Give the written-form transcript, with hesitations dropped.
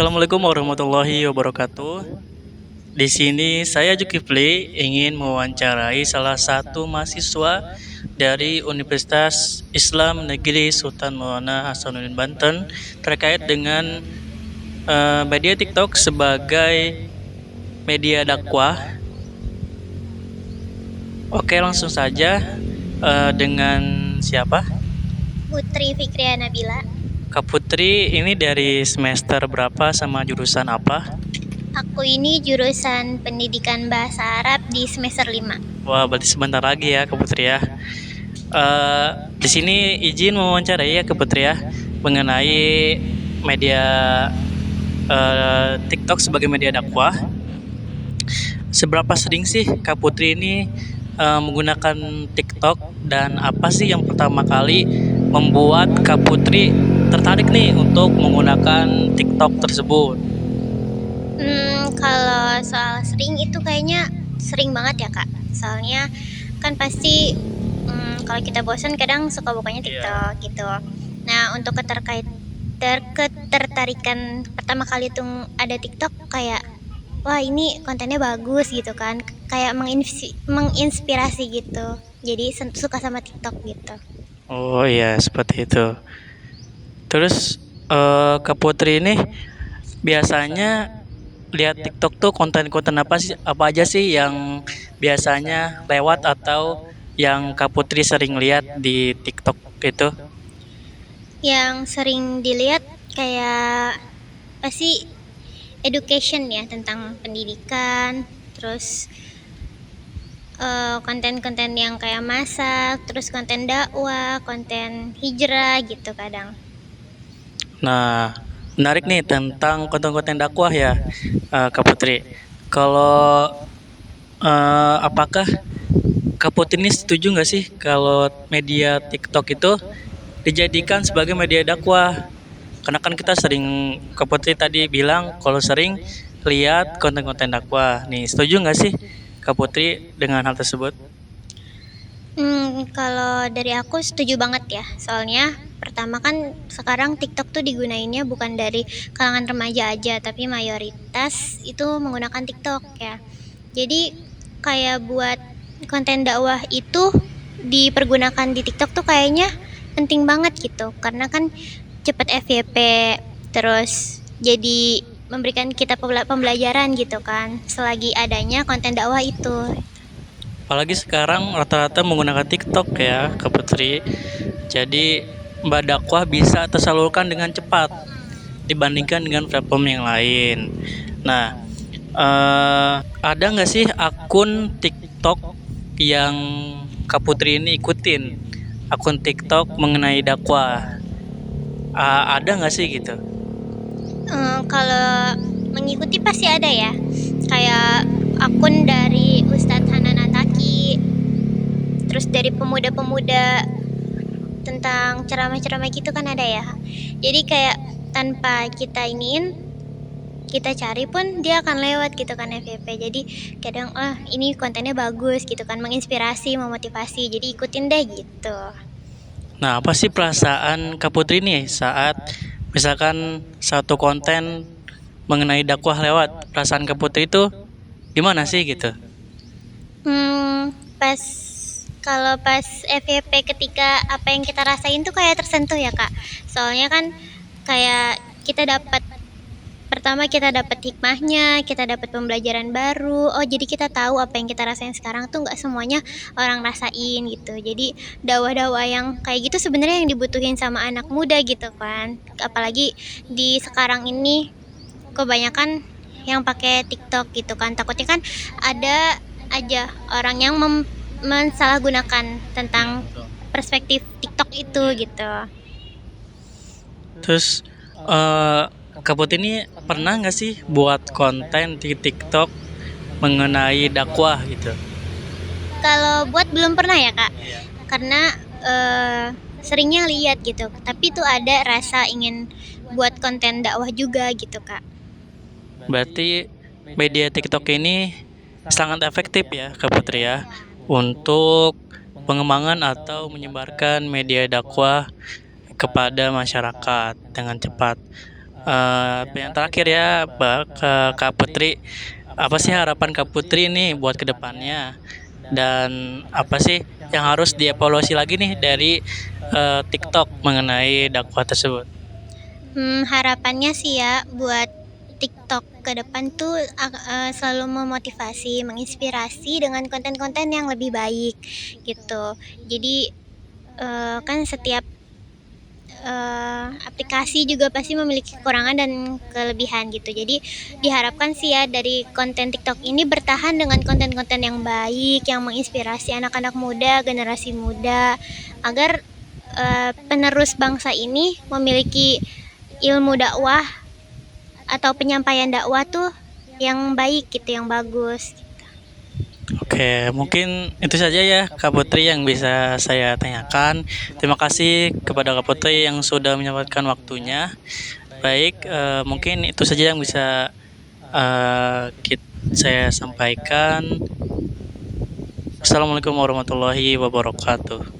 Assalamualaikum warahmatullahi wabarakatuh. Di sini saya Zulkifli ingin mewawancarai salah satu mahasiswa dari Universitas Islam Negeri Sultan Maulana Hasanuddin Banten terkait dengan media TikTok sebagai media dakwah. Oke, langsung saja. Dengan siapa? Putri Fikriya Nabila. Kak Putri, ini dari semester berapa sama jurusan apa? Aku ini jurusan Pendidikan Bahasa Arab di semester 5. Wah, berarti sebentar lagi ya Kak Putri ya. Di sini izin mewawancarai ya Kak Putri ya mengenai media TikTok sebagai media dakwah. Seberapa sering sih Kak Putri ini menggunakan TikTok, dan apa sih yang pertama kali membuat Kak Putri tertarik nih untuk menggunakan TikTok tersebut? Kalau soal sering itu kayaknya sering banget ya Kak. Soalnya kan pasti kalau kita bosan kadang suka bukanya TikTok gitu. Nah untuk ketertarikan pertama kali tuh ada TikTok kayak wah ini kontennya bagus gitu kan, kayak menginspirasi gitu. Jadi suka sama TikTok gitu. Oh iya, seperti itu. Terus Kak Putri ini biasanya lihat TikTok tuh konten-konten apa aja sih yang biasanya lewat atau yang Kak Putri sering lihat di TikTok itu? Yang sering dilihat kayak pasti education ya, tentang pendidikan, terus konten-konten yang kayak masak, terus konten dakwah, konten hijrah gitu kadang. Nah, menarik nih tentang konten-konten dakwah ya, Kak Putri. Kalau apakah Kak Putri ini setuju nggak sih kalau media TikTok itu dijadikan sebagai media dakwah? Karena kan kita sering, Kak Putri tadi bilang kalau sering lihat konten-konten dakwah. Nih, setuju nggak sih Kak Putri dengan hal tersebut? Kalau dari aku setuju banget ya. Soalnya pertama kan sekarang TikTok tuh digunainnya bukan dari kalangan remaja aja, tapi mayoritas itu menggunakan TikTok ya. Jadi kayak buat konten dakwah itu dipergunakan di TikTok tuh kayaknya penting banget gitu. Karena kan cepet FYP, terus jadi memberikan kita pembelajaran gitu kan selagi adanya konten dakwah itu. Apalagi sekarang rata-rata menggunakan TikTok ya, Kak Putri. Jadi Mbak dakwah bisa tersalurkan dengan cepat dibandingkan dengan platform yang lain. Nah, ada nggak sih akun TikTok yang Kak Putri ini ikutin? Akun TikTok mengenai dakwah. Ada nggak sih gitu? Kalau mengikuti pasti ada ya, kayak akun dari Ustadz Hanan Ataki, terus dari pemuda-pemuda tentang ceramah-ceramah gitu kan ada ya. Jadi kayak tanpa kita iniin, kita cari pun dia akan lewat gitu kan FYP. Jadi kadang ini kontennya bagus gitu kan, menginspirasi, memotivasi, jadi ikutin deh gitu. Nah, apa sih perasaan Kak Putri nih saat misalkan satu konten mengenai dakwah lewat? Perasaan Kak Putri itu gimana sih gitu? Pas kalau pas FYP, ketika apa yang kita rasain tuh kayak tersentuh ya Kak. Soalnya kan kayak kita dapat hikmahnya, kita dapat pembelajaran baru. Oh, jadi kita tahu apa yang kita rasain sekarang tuh nggak semuanya orang rasain gitu. Jadi dakwah-dakwah yang kayak gitu sebenarnya yang dibutuhin sama anak muda gitu kan. Apalagi di sekarang ini kebanyakan yang pakai TikTok gitu kan. Takutnya kan ada aja orang yang mensalahgunakan tentang perspektif TikTok itu gitu. Terus Kak Putri ini pernah nggak sih buat konten di TikTok mengenai dakwah gitu? Kalau buat belum pernah ya Kak, karena seringnya lihat gitu. Tapi tuh ada rasa ingin buat konten dakwah juga gitu Kak. Berarti media TikTok ini sangat efektif ya Kak Putri ya untuk pengembangan atau menyebarkan media dakwah kepada masyarakat dengan cepat. Yang terakhir ya, ke Kak Putri, apa sih harapan Kak Putri nih buat kedepannya? Dan apa sih yang harus dievaluasi lagi nih dari TikTok mengenai dakwah tersebut? Harapannya sih ya buat TikTok ke depan tuh selalu memotivasi, menginspirasi dengan konten-konten yang lebih baik gitu. Jadi kan setiap aplikasi juga pasti memiliki kekurangan dan kelebihan gitu. Jadi diharapkan sih ya dari konten TikTok ini bertahan dengan konten-konten yang baik, yang menginspirasi anak-anak muda, generasi muda, agar penerus bangsa ini memiliki ilmu dakwah atau penyampaian dakwah tuh yang baik gitu, yang bagus. Oke, mungkin itu saja ya Kak Putri yang bisa saya tanyakan. Terima kasih kepada Kak Putri yang sudah menyempatkan waktunya. Baik, mungkin itu saja yang bisa saya sampaikan. Assalamualaikum warahmatullahi wabarakatuh.